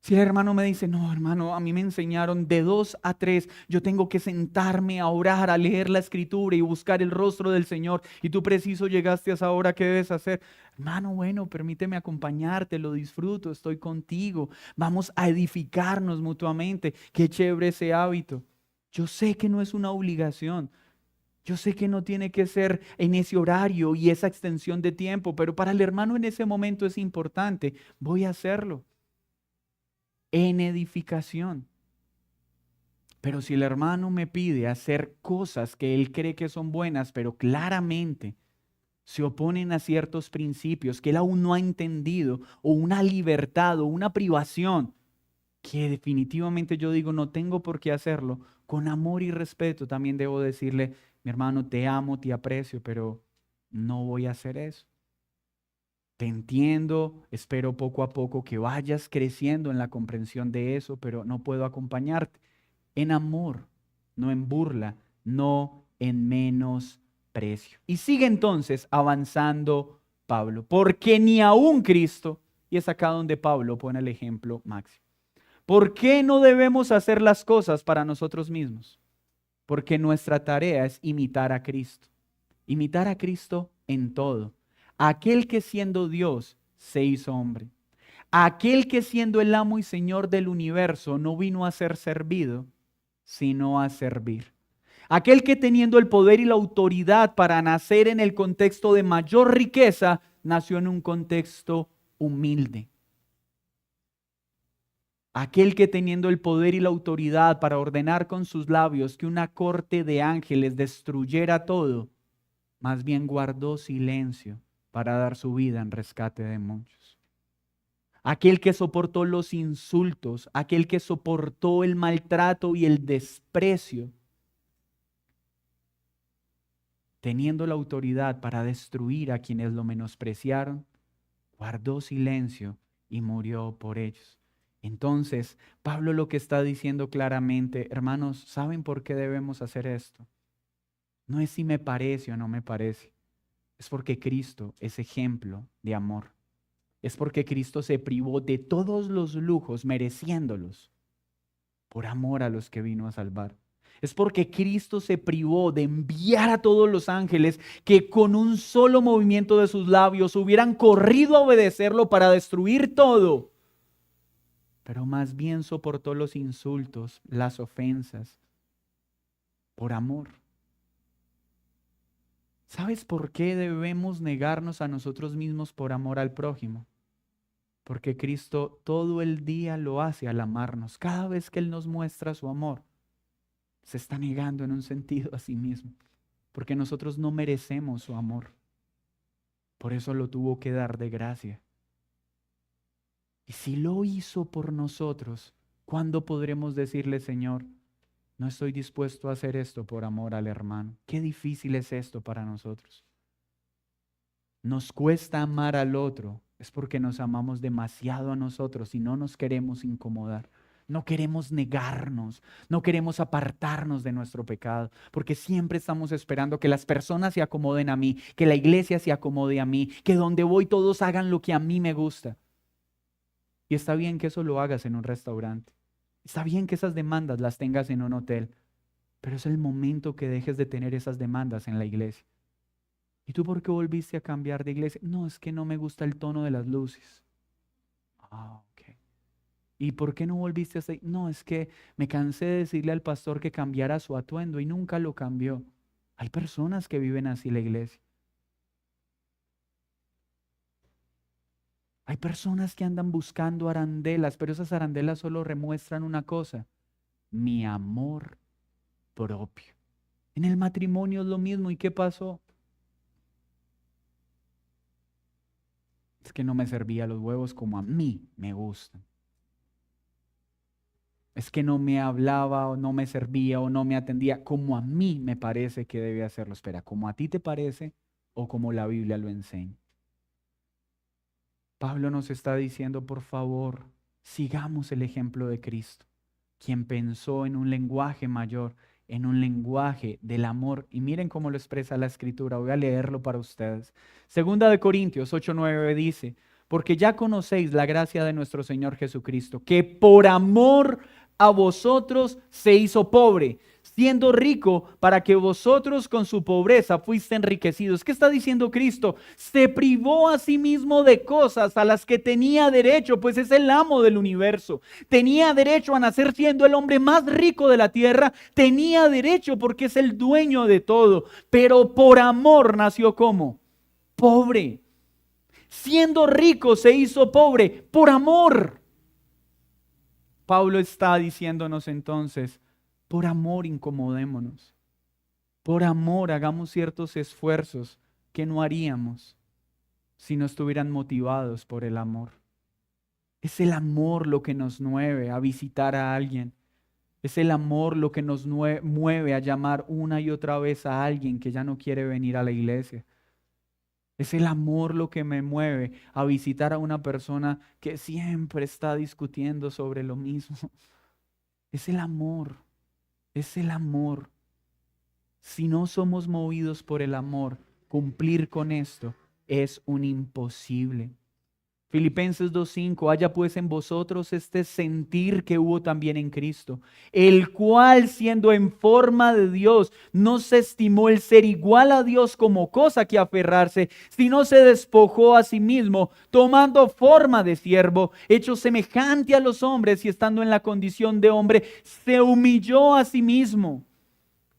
Si el hermano me dice, no, hermano, a mí me enseñaron de 2 a 3, yo tengo que sentarme a orar, a leer la escritura y buscar el rostro del Señor, y tú preciso llegaste a esa hora, ¿qué debes hacer? Hermano, bueno, permíteme acompañarte, lo disfruto, estoy contigo, vamos a edificarnos mutuamente, qué chévere ese hábito. Yo sé que no es una obligación, yo sé que no tiene que ser en ese horario y esa extensión de tiempo, pero para el hermano en ese momento es importante, voy a hacerlo en edificación. Pero si el hermano me pide hacer cosas que él cree que son buenas, pero claramente se oponen a ciertos principios que él aún no ha entendido, o una libertad o una privación, que definitivamente yo digo no tengo por qué hacerlo, con amor y respeto también debo decirle, mi hermano, te amo, te aprecio, pero no voy a hacer eso. Te entiendo, espero poco a poco que vayas creciendo en la comprensión de eso, pero no puedo acompañarte. En amor, no en burla, no en menosprecio. Y sigue entonces avanzando Pablo, porque ni aun Cristo, y es acá donde Pablo pone el ejemplo máximo. ¿Por qué no debemos hacer las cosas para nosotros mismos? Porque nuestra tarea es imitar a Cristo. Imitar a Cristo en todo. Aquel que siendo Dios se hizo hombre. Aquel que siendo el amo y Señor del universo no vino a ser servido, sino a servir. Aquel que teniendo el poder y la autoridad para nacer en el contexto de mayor riqueza, nació en un contexto humilde. Aquel que teniendo el poder y la autoridad para ordenar con sus labios que una corte de ángeles destruyera todo, más bien guardó silencio para dar su vida en rescate de muchos. Aquel que soportó los insultos, aquel que soportó el maltrato y el desprecio, teniendo la autoridad para destruir a quienes lo menospreciaron, guardó silencio y murió por ellos. Entonces, Pablo lo que está diciendo claramente, hermanos, ¿saben por qué debemos hacer esto? No es si me parece o no me parece, es porque Cristo es ejemplo de amor. Es porque Cristo se privó de todos los lujos, mereciéndolos, por amor a los que vino a salvar. Es porque Cristo se privó de enviar a todos los ángeles que con un solo movimiento de sus labios hubieran corrido a obedecerlo para destruir todo. Pero más bien soportó los insultos, las ofensas, por amor. ¿Sabes por qué debemos negarnos a nosotros mismos por amor al prójimo? Porque Cristo todo el día lo hace al amarnos. Cada vez que Él nos muestra su amor, se está negando en un sentido a sí mismo. Porque nosotros no merecemos su amor. Por eso lo tuvo que dar de gracia. Y si lo hizo por nosotros, ¿cuándo podremos decirle, Señor, no estoy dispuesto a hacer esto por amor al hermano? Qué difícil es esto para nosotros. Nos cuesta amar al otro, es porque nos amamos demasiado a nosotros y no nos queremos incomodar. No queremos negarnos, no queremos apartarnos de nuestro pecado, porque siempre estamos esperando que las personas se acomoden a mí, que la iglesia se acomode a mí, que donde voy todos hagan lo que a mí me gusta. Y está bien que eso lo hagas en un restaurante. Está bien que esas demandas las tengas en un hotel, pero es el momento que dejes de tener esas demandas en la iglesia. ¿Y tú por qué volviste a cambiar de iglesia? No, es que no me gusta el tono de las luces. Ah, ok. ¿Y por qué no volviste a esa? No, es que me cansé de decirle al pastor que cambiara su atuendo y nunca lo cambió. Hay personas que viven así la iglesia. Hay personas que andan buscando arandelas, pero esas arandelas solo remuestran una cosa: mi amor propio. En el matrimonio es lo mismo. ¿Y qué pasó? Es que no me servía los huevos como a mí me gustan. Es que no me hablaba o no me servía o no me atendía como a mí me parece que debe hacerlo. Espera, ¿como a ti te parece o como la Biblia lo enseña? Pablo nos está diciendo, por favor, sigamos el ejemplo de Cristo, quien pensó en un lenguaje mayor, en un lenguaje del amor. Y miren cómo lo expresa la Escritura. Voy a leerlo para ustedes. Segunda de Corintios 8:9 dice: porque ya conocéis la gracia de nuestro Señor Jesucristo, que por amor a vosotros se hizo pobre, siendo rico, para que vosotros con su pobreza fuiste enriquecidos. ¿Qué está diciendo Cristo? Se privó a sí mismo de cosas a las que tenía derecho, pues es el amo del universo. Tenía derecho a nacer siendo el hombre más rico de la tierra. Tenía derecho porque es el dueño de todo. Pero por amor nació como pobre. Siendo rico se hizo pobre por amor. Pablo está diciéndonos entonces, por amor incomodémonos. Por amor hagamos ciertos esfuerzos que no haríamos si no estuvieran motivados por el amor. Es el amor lo que nos mueve a visitar a alguien. Es el amor lo que nos mueve a llamar una y otra vez a alguien que ya no quiere venir a la iglesia. Es el amor lo que me mueve a visitar a una persona que siempre está discutiendo sobre lo mismo. Es el amor, es el amor. Si no somos movidos por el amor, cumplir con esto es un imposible. Filipenses 2:5, haya pues en vosotros este sentir que hubo también en Cristo, el cual siendo en forma de Dios, no se estimó el ser igual a Dios como cosa que aferrarse, sino se despojó a sí mismo, tomando forma de siervo, hecho semejante a los hombres y estando en la condición de hombre, se humilló a sí mismo.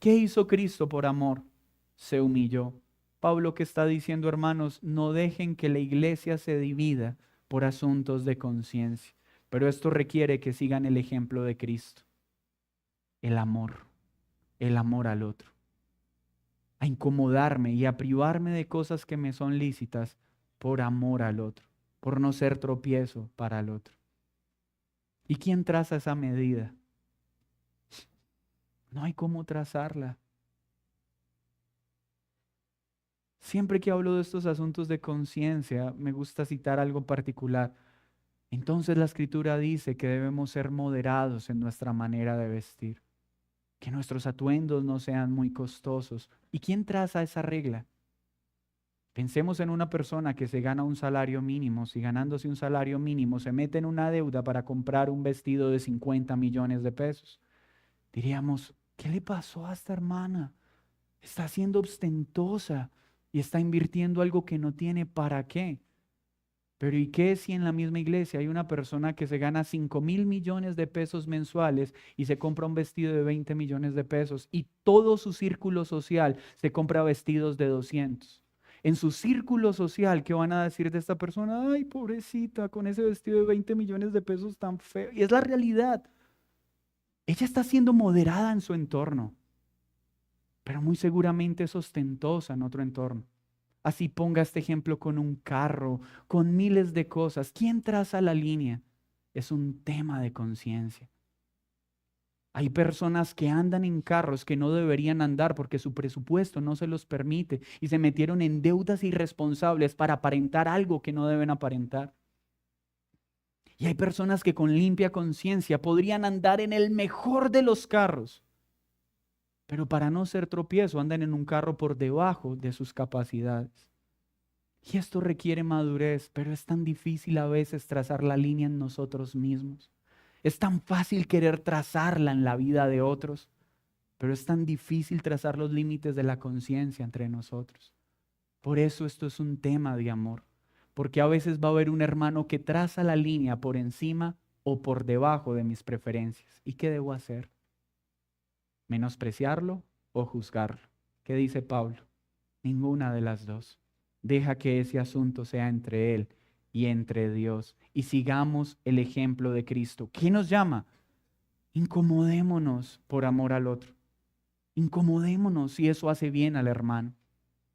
¿Qué hizo Cristo por amor? Se humilló. Pablo, que está diciendo, hermanos, no dejen que la iglesia se divida por asuntos de conciencia, pero esto requiere que sigan el ejemplo de Cristo. El amor al otro, a incomodarme y a privarme de cosas que me son lícitas por amor al otro, por no ser tropiezo para el otro. ¿Y quién traza esa medida? No hay cómo trazarla. Siempre que hablo de estos asuntos de conciencia, me gusta citar algo particular. Entonces la Escritura dice que debemos ser moderados en nuestra manera de vestir, que nuestros atuendos no sean muy costosos. ¿Y quién traza esa regla? Pensemos en una persona que se gana un salario mínimo. Si ganándose un salario mínimo se mete en una deuda para comprar un vestido de 50 millones de pesos. Diríamos, ¿qué le pasó a esta hermana? Está siendo ostentosa y está invirtiendo algo que no tiene para qué. Pero ¿y qué si en la misma iglesia hay una persona que se gana 5.000 millones de pesos mensuales y se compra un vestido de 20 millones de pesos y todo su círculo social se compra vestidos de 200? En su círculo social, ¿qué van a decir de esta persona? Ay, pobrecita, con ese vestido de 20 millones de pesos tan feo. Y es la realidad. Ella está siendo moderada en su entorno, pero muy seguramente es ostentosa en otro entorno. Así ponga este ejemplo con un carro, con miles de cosas. ¿Quién traza la línea? Es un tema de conciencia. Hay personas que andan en carros que no deberían andar porque su presupuesto no se los permite y se metieron en deudas irresponsables para aparentar algo que no deben aparentar. Y hay personas que con limpia conciencia podrían andar en el mejor de los carros, pero para no ser tropiezo andan en un carro por debajo de sus capacidades. Y esto requiere madurez, pero es tan difícil a veces trazar la línea en nosotros mismos. Es tan fácil querer trazarla en la vida de otros, pero es tan difícil trazar los límites de la conciencia entre nosotros. Por eso esto es un tema de amor, porque a veces va a haber un hermano que traza la línea por encima o por debajo de mis preferencias. ¿Y qué debo hacer? ¿Menospreciarlo o juzgarlo? ¿Qué dice Pablo? Ninguna de las dos. Deja que ese asunto sea entre él y entre Dios. Y sigamos el ejemplo de Cristo. ¿Qué nos llama? Incomodémonos por amor al otro. Incomodémonos si eso hace bien al hermano.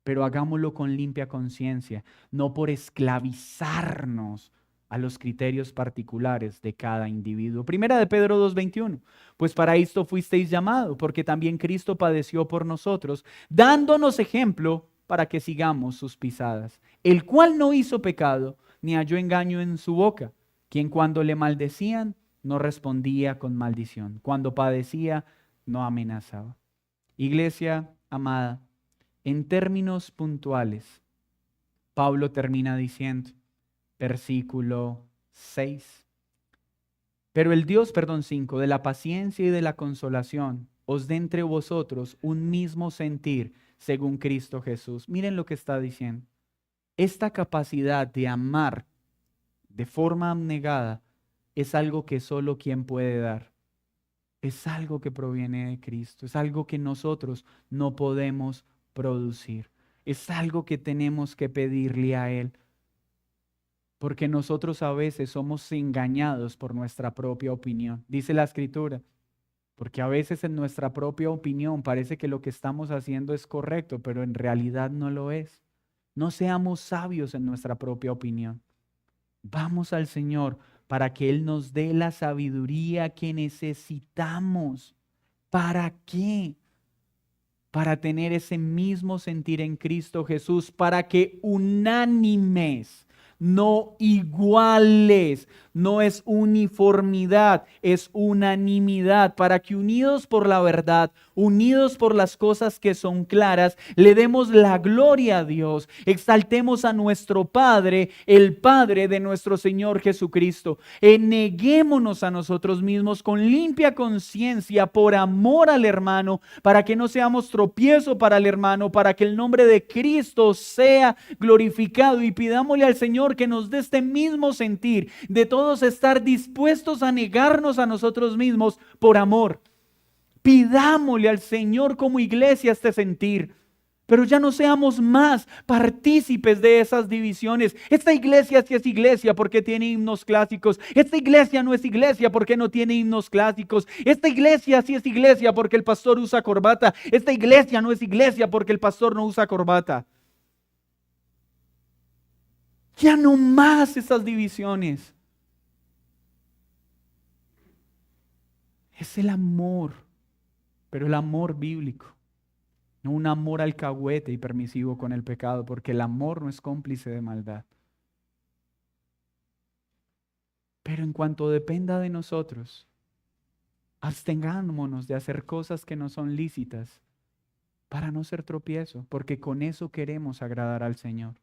Pero hagámoslo con limpia conciencia, no por esclavizarnos a los criterios particulares de cada individuo. Primera de Pedro 2:21, pues para esto fuisteis llamado, porque también Cristo padeció por nosotros, dándonos ejemplo para que sigamos sus pisadas, el cual no hizo pecado, ni halló engaño en su boca, quien cuando le maldecían, no respondía con maldición, cuando padecía, no amenazaba. Iglesia amada, en términos puntuales, Pablo termina diciendo, versículo 6, pero el Dios, 5, de la paciencia y de la consolación, os dé entre vosotros un mismo sentir según Cristo Jesús. Miren lo que está diciendo. Esta capacidad de amar de forma abnegada es algo que solo quien puede dar. Es algo que proviene de Cristo, es algo que nosotros no podemos producir. Es algo que tenemos que pedirle a Él. Porque nosotros a veces somos engañados por nuestra propia opinión. Dice la Escritura, porque a veces en nuestra propia opinión parece que lo que estamos haciendo es correcto, pero en realidad no lo es. No seamos sabios en nuestra propia opinión. Vamos al Señor para que Él nos dé la sabiduría que necesitamos. ¿Para qué? Para tener ese mismo sentir en Cristo Jesús, para que unánimes, no iguales, no es uniformidad, es unanimidad, para que unidos por la verdad, unidos por las cosas que son claras, le demos la gloria a Dios, exaltemos a nuestro Padre, el Padre de nuestro Señor Jesucristo. Neguémonos a nosotros mismos con limpia conciencia por amor al hermano, para que no seamos tropiezo para el hermano, para que el nombre de Cristo sea glorificado, y pidámosle al Señor que nos dé este mismo sentir de todos estar dispuestos a negarnos a nosotros mismos por amor. Pidámosle al Señor como iglesia este sentir, pero ya no seamos más partícipes de esas divisiones. Esta iglesia sí es iglesia porque tiene himnos clásicos. Esta iglesia no es iglesia porque no tiene himnos clásicos. Esta iglesia sí es iglesia porque el pastor usa corbata. Esta iglesia no es iglesia porque el pastor no usa corbata. Ya no más esas divisiones. Es el amor, pero el amor bíblico. No un amor alcahuete y permisivo con el pecado, porque el amor no es cómplice de maldad. Pero en cuanto dependa de nosotros, abstengámonos de hacer cosas que no son lícitas para no ser tropiezo, porque con eso queremos agradar al Señor,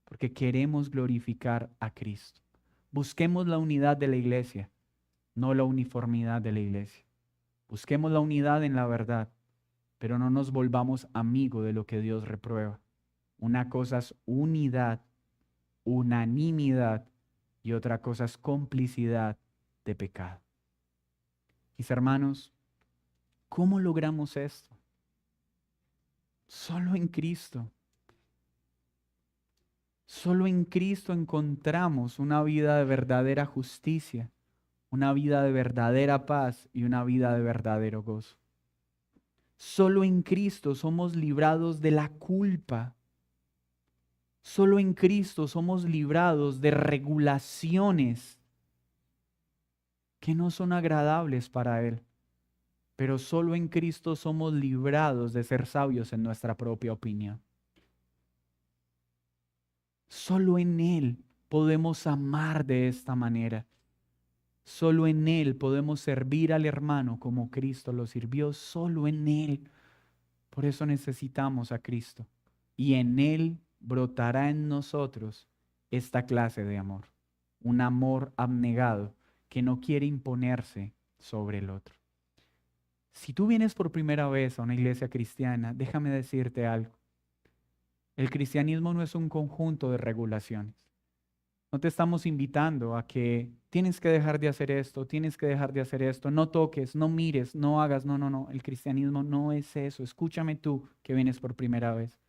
porque queremos glorificar a Cristo. Busquemos la unidad de la iglesia, no la uniformidad de la iglesia. Busquemos la unidad en la verdad, pero no nos volvamos amigos de lo que Dios reprueba. Una cosa es unidad, unanimidad, y otra cosa es complicidad de pecado. Mis hermanos, ¿cómo logramos esto? Solo en Cristo. Solo en Cristo encontramos una vida de verdadera justicia, una vida de verdadera paz y una vida de verdadero gozo. Solo en Cristo somos librados de la culpa. Solo en Cristo somos librados de regulaciones que no son agradables para Él. Pero solo en Cristo somos librados de ser sabios en nuestra propia opinión. Solo en Él podemos amar de esta manera. Solo en Él podemos servir al hermano como Cristo lo sirvió. Solo en Él. Por eso necesitamos a Cristo. Y en Él brotará en nosotros esta clase de amor. Un amor abnegado que no quiere imponerse sobre el otro. Si tú vienes por primera vez a una iglesia cristiana, déjame decirte algo. El cristianismo no es un conjunto de regulaciones. No te estamos invitando a que tienes que dejar de hacer esto, tienes que dejar de hacer esto, no toques, no mires, no hagas, no, no, no. El cristianismo no es eso. Escúchame tú que vienes por primera vez.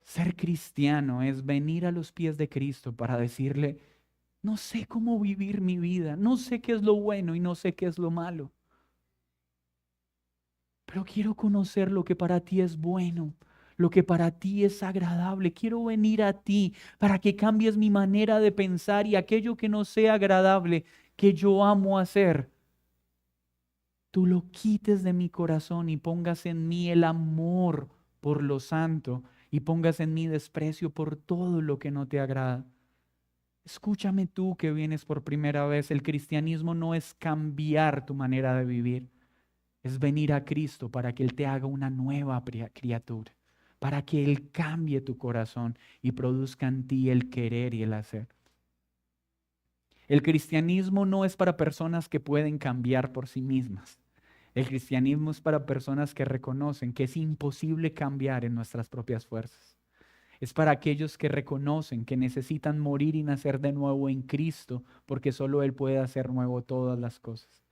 Ser cristiano es venir a los pies de Cristo para decirle, no sé cómo vivir mi vida, no sé qué es lo bueno y no sé qué es lo malo, pero quiero conocer lo que para ti es bueno, lo que para ti es agradable. Quiero venir a ti para que cambies mi manera de pensar y aquello que no sea agradable, que yo amo hacer, tú lo quites de mi corazón y pongas en mí el amor por lo santo y pongas en mí desprecio por todo lo que no te agrada. Escúchame tú que vienes por primera vez. El cristianismo no es cambiar tu manera de vivir, es venir a Cristo para que Él te haga una nueva criatura, para que Él cambie tu corazón y produzca en ti el querer y el hacer. El cristianismo no es para personas que pueden cambiar por sí mismas. El cristianismo es para personas que reconocen que es imposible cambiar en nuestras propias fuerzas. Es para aquellos que reconocen que necesitan morir y nacer de nuevo en Cristo, porque solo Él puede hacer nuevo todas las cosas.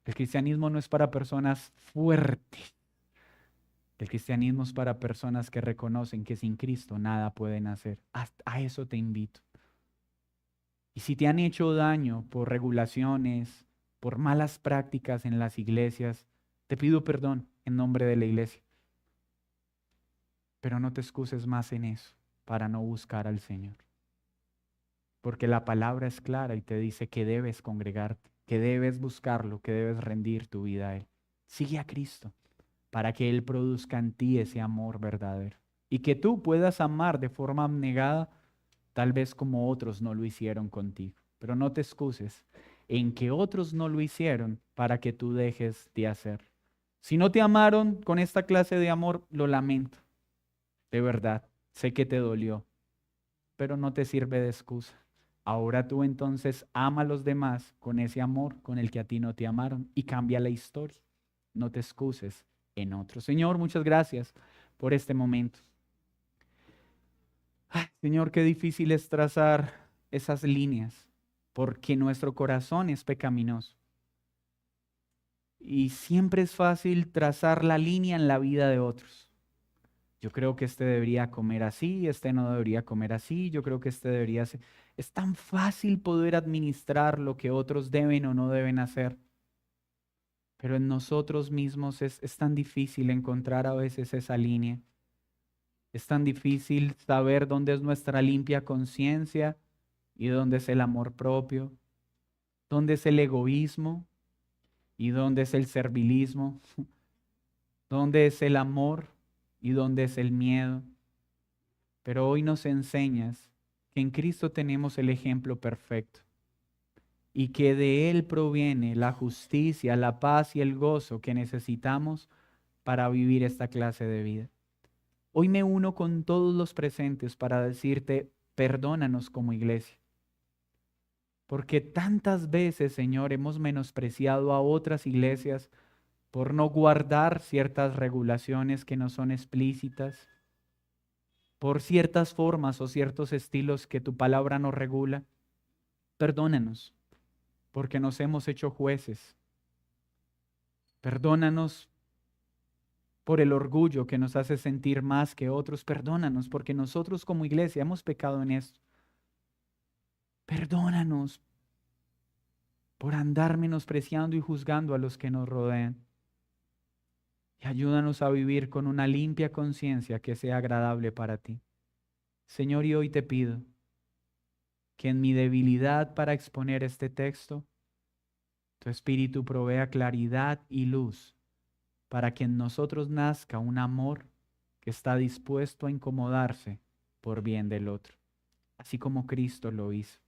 El cristianismo no es para personas fuertes. El cristianismo es para personas que reconocen que sin Cristo nada pueden hacer. A eso te invito. Y si te han hecho daño por regulaciones, por malas prácticas en las iglesias, te pido perdón en nombre de la iglesia. Pero no te excuses más en eso para no buscar al Señor. Porque la palabra es clara y te dice que debes congregarte, que debes buscarlo, que debes rendir tu vida a Él. Sigue a Cristo para que Él produzca en ti ese amor verdadero. Y que tú puedas amar de forma abnegada, tal vez como otros no lo hicieron contigo. Pero no te excuses en que otros no lo hicieron para que tú dejes de hacer. Si no te amaron con esta clase de amor, lo lamento. De verdad, sé que te dolió, pero no te sirve de excusa. Ahora tú entonces ama a los demás con ese amor con el que a ti no te amaron y cambia la historia. No te excuses en otro. Señor, muchas gracias por este momento. Ay, Señor, qué difícil es trazar esas líneas porque nuestro corazón es pecaminoso. Y siempre es fácil trazar la línea en la vida de otros. Yo creo que este debería comer así, este no debería comer así, yo creo que este debería hacer. Es tan fácil poder administrar lo que otros deben o no deben hacer, pero en nosotros mismos es tan difícil encontrar a veces esa línea. Es tan difícil saber dónde es nuestra limpia conciencia y dónde es el amor propio, dónde es el egoísmo y dónde es el servilismo, dónde es el amor y dónde es el miedo. Pero hoy nos enseñas que en Cristo tenemos el ejemplo perfecto y que de Él proviene la justicia, la paz y el gozo que necesitamos para vivir esta clase de vida. Hoy me uno con todos los presentes para decirte, perdónanos como iglesia. Porque tantas veces, Señor, hemos menospreciado a otras iglesias por no guardar ciertas regulaciones que no son explícitas, por ciertas formas o ciertos estilos que tu palabra nos regula. Perdónanos, porque nos hemos hecho jueces. Perdónanos por el orgullo que nos hace sentir más que otros. Perdónanos, porque nosotros como iglesia hemos pecado en esto. Perdónanos por andar menospreciando y juzgando a los que nos rodean. Y ayúdanos a vivir con una limpia conciencia que sea agradable para ti. Señor, y hoy te pido que en mi debilidad para exponer este texto, tu Espíritu provea claridad y luz para que en nosotros nazca un amor que está dispuesto a incomodarse por bien del otro, así como Cristo lo hizo,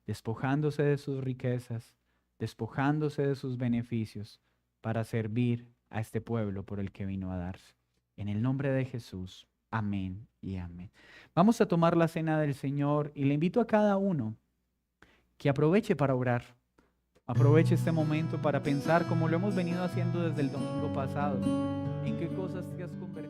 despojándose de sus riquezas, despojándose de sus beneficios para servir a este pueblo por el que vino a darse. En el nombre de Jesús, amén y amén. Vamos a tomar la cena del Señor y le invito a cada uno que aproveche para orar. Aproveche este momento para pensar como lo hemos venido haciendo desde el domingo pasado. ¿En qué cosas te has convertido?